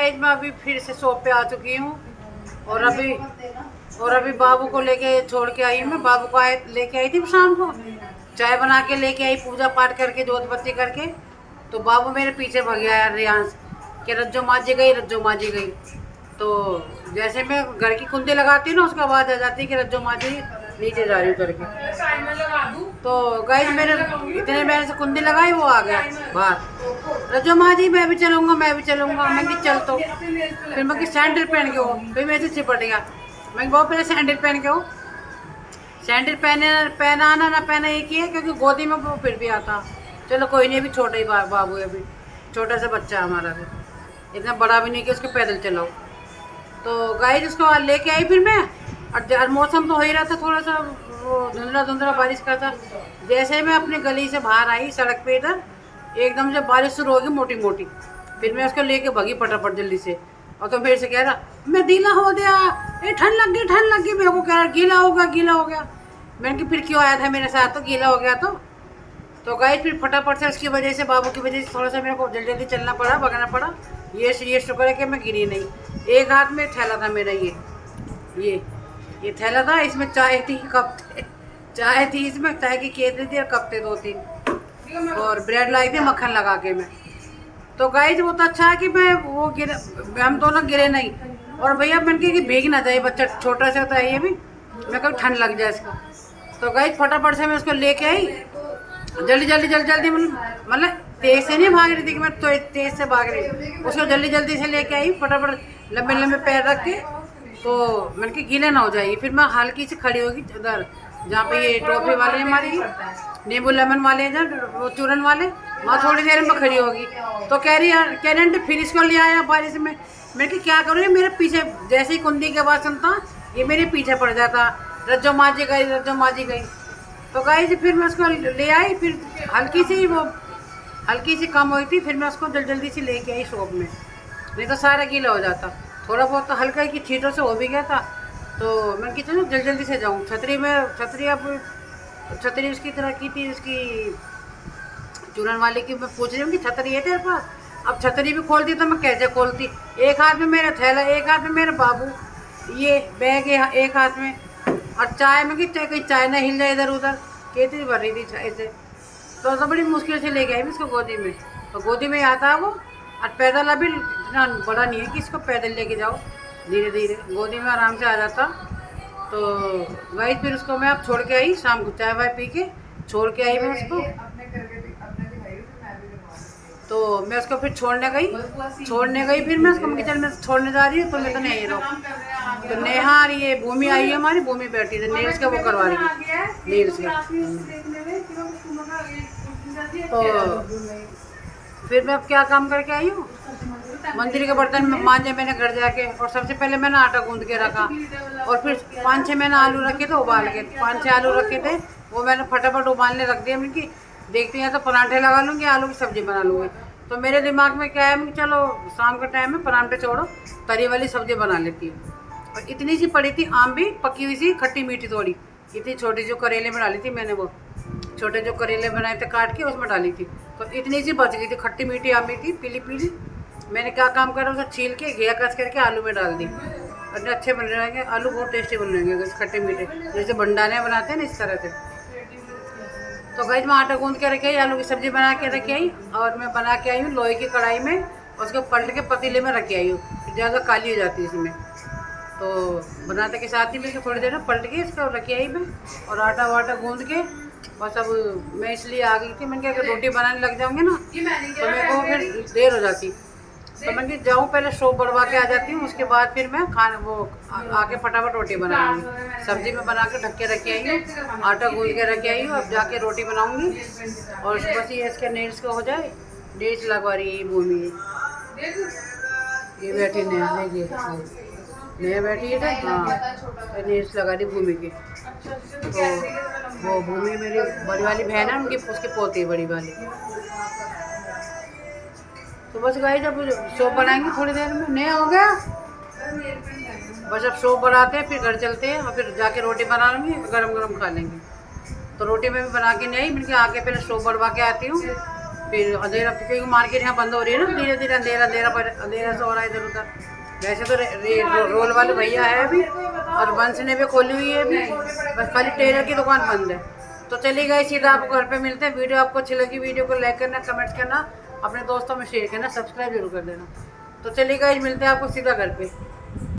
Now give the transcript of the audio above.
Guys मैं अभी फिर से शॉप पे आ चुकी हूँ और अभी बाबू को लेके छोड़ के आई हूँ। मैं बाबू को लेके आई थी शाम को, चाय बना के लेके आई, पूजा पाठ करके जोत बत्ती करके। तो बाबू मेरे पीछे भाग गया यार रियांश कि रज्जो माजी गई, रज्जो माजी गई। तो जैसे मैं घर की कुंडी लगाती हूँ ना, उसका आवाज़ आ जाती है कि रज्जो माजी नीचे जा रही हूँ करके। तो गाइस मेरे इतने मेरे से कुंडी लगाई, वो आ गया बाहर, रज्जो माजी मैं भी चलूँगा, मैं भी चलूँगा। मैं कि चल। तो फिर मैं कि सैंडल पहन के हो, फिर मेरे से चिपट गया। मैं बहुत पहले सैंडल पहन के हो, सैंडल पहना आना ना पहना एक ही है, क्योंकि गोदी में वो फिर भी आता। चलो कोई नहीं, अभी छोटा ही बाबू है, अभी छोटा सा बच्चा हमारा भी, इतना बड़ा भी नहीं कि उसको पैदल चलाओ। तो गाइस उसको लेके आई फिर मैं, और मौसम तो हो ही रहा था थोड़ा सा वो धुंधला धुंधला बारिश का था। जैसे मैं अपनी गली से बाहर आई सड़क पे इधर, एकदम से बारिश शुरू होगी मोटी मोटी। फिर मैं उसको लेके भगी फटाफट जल्दी से। और तो फिर से कह रहा मैं गीला हो गया, ये ठंड लग गई, ठंड लग गई। मेरे को कह रहा गीला होगा, गीला हो गया। मैंने कि फिर क्यों आया था मेरे साथ, तो गीला हो गया। तो गाइस फिर फटाफट से उसकी वजह से, बाबू की वजह से थोड़ा सा मेरे को जल्दी जल्दी चलना पड़ा, भगाना पड़ा। ये शुक्र है कि मैं गिरी नहीं। एक हाथ में थैला था मेरा, ये थैला था, इसमें चाय थी, कप थे, चाय थी इसमें, चाय की केतली थी और कप थे 2-3, और ब्रेड लाई थी मक्खन लगा के मैं। तो गाइस वो तो अच्छा है कि मैं वो गिरे, हम दोनों गिरे नहीं। और भैया मैंने कि भीग ना जाए, बच्चा छोटा सा होता है ये भी, मैं कभी ठंड लग जाए इसको। तो गाइस फटाफट से मैं उसको लेके आई, जल्दी मतलब तेज से नहीं भाग रही थी कि मैं तो तेज से भाग रही, उसको जल्दी से लेके आई फटाफट, लंबे लंबे पैर रख के। तो मैंने कि गीले ना हो जाएगी। फिर मैं हल्की से खड़ी होगी उधर जहाँ पे ये टॉफी वाले हमारी नींबू लेमन वाले हैं, वो चूरन वाले, वहाँ थोड़ी देर में खड़ी होगी। तो कह रही आंटी फिर इसको ले आया बारिश में। मैंने कि क्या करूँ, मेरे पीछे जैसे ही कुंडी के आवाज़ सुनता ये मेरे पीछे पड़ जाता, रज्जो माजी गई, रज्जो माजी गई। तो गाइस फिर मैं उसको ले आई, फिर हल्की सी कम हुई थी, फिर मैं उसको जल्दी से लेके आई शॉप में, नहीं तो सारा गीला हो जाता। थोड़ा बहुत तो हल्का की छींटों से हो भी गया था। तो मैंने कि चलो जल्दी से जाऊँ। छतरी उसकी तरह की थी, उसकी चूरन वाले की। मैं पूछ रही हूँ कि छतरी है तेरे पास? अब छतरी भी खोलती तो मैं कैसे खोलती, एक हाथ में मेरा थैला, एक हाथ में मेरा बाबू, ये बैग है एक हाथ में, और चाय में कि कहीं चाय ना हिल जाए इधर उधर, केतली भर रही थी चाय से। तो बड़ी मुश्किल से ले गई मैं इसको गोदी में। तो गोदी में आता है वो, और पैदल अभी इतना बड़ा नहीं है कि इसको पैदल लेके जाओ, धीरे धीरे गोदी में आराम से आ जाता। तो वही फिर उसको मैं अब छोड़ के आई, शाम को चाय वाय पी के छोड़ के आई मैं उसको। तो मैं उसको फिर छोड़ने गई, फिर मैं उसको चल मैं छोड़ने जा रही हूँ, तो मैं तो नहीं रहो। तो नेहा और ये भूमि आई है हमारी, भूमि बैठी थी नेल्स का वो करवा रही थी, नेल्स का। तो फिर मैं अब क्या काम करके आई हूँ, मंदिर के बर्तन में मांजे मैंने घर जाके। और सबसे पहले मैंने आटा गूंद के रखा, और फिर 5-6 मैंने आलू रखे थे उबाल के, 5-6 आलू रखे थे, वो मैंने फटाफट उबालने रख दिया। मैंने कि देखती हैं तो पराठे लगा लूँगी, आलू की सब्ज़ी बना लूँगी। तो मेरे दिमाग में क्या है कि चलो शाम का टाइम में पराठे छोड़ो, तरी वाली सब्ज़ी बना लेती हूँ। और इतनी सी पड़ी थी आम भी, पकी हुई सी, खट्टी मीठी थोड़ी, इतनी छोटी जो करेले में डाली थी मैंने, वो छोटे जो करेले बनाए थे काट के उसमें डाली थी। तो इतनी सी बच गई थी, खट्टी मीठी आमी थी, पीली पीली। मैंने क्या काम करा, उसे छील के घिया कस करके आलू में डाल दी। और अच्छे बन रहेंगे आलू, बहुत टेस्टी बन रहेंगे खट्टे मीठे, जैसे भंडारे बनाते हैं ना इस तरह से। तो गई मैं आटा गूंद के रखी आई, आलू की सब्ज़ी बना के रखी आई, और मैं बना के आई हूँ लोहे की कढ़ाई में, उसको पलट के पतीले में रखी आई हूँ, ज़्यादा काली हो जाती है इसमें। तो बनाते के साथ ही मैं थोड़ी देर में पलट के इसको रखी आई मैं, और आटा वाटा गूंद के बस। अब मैं इसलिए आ गई थी, मैंने कहा अगर रोटी बनाने लग जाऊँगी ना तो मेरे को फिर देर हो जाती। तो मैंने जाऊँ पहले शॉप बढ़वा के आ जाती हूँ, उसके बाद फिर मैं आके फटाफट रोटी बनाऊँगी। सब्ज़ी में बना के ढक के रखी आई हूँ, आटा गूंद के रखी आई हूँ, अब जाके रोटी बनाऊँगी। और बस ये इसके नेल्स का हो जाए, नेल्स लगवा रही है भूमि, ये बैठी नया बैठी है ना, हाँ नेल्स लगा रही भूमि की। तो वो भूमि मेरी बड़ी वाली बहन है, उनकी उसकी पोती है बड़ी वाली। तो बस गाइस जब शॉप बनाएंगे थोड़ी देर में, नया हो गया बस। अब शॉप बनाते हैं, फिर घर चलते हैं, और फिर जाके रोटी बना लूँगी, गरम गरम खा लेंगे। तो रोटी में भी बना के नहीं आई, मैंने आके पहले शॉप बढ़वा के आती हूँ, फिर अंधेरा, क्योंकि मार्केट यहाँ बंद हो रही है ना, धीरे धीरे अंधेरा अंधेरा पर अंधेरा से हो रहा है इधर उधर। वैसे तो रोल वाले भैया है अभी, और वंश ने भी खोली हुई है अभी, बस खाली टेलर की दुकान बंद है। तो चलिए गाइस, सीधा आपको घर पे मिलते हैं। वीडियो आपको अच्छी लगी, वीडियो को लाइक करना, कमेंट करना, अपने दोस्तों में शेयर करना, सब्सक्राइब जरूर कर देना। तो चलिए गाइस, मिलते हैं आपको सीधा घर पे।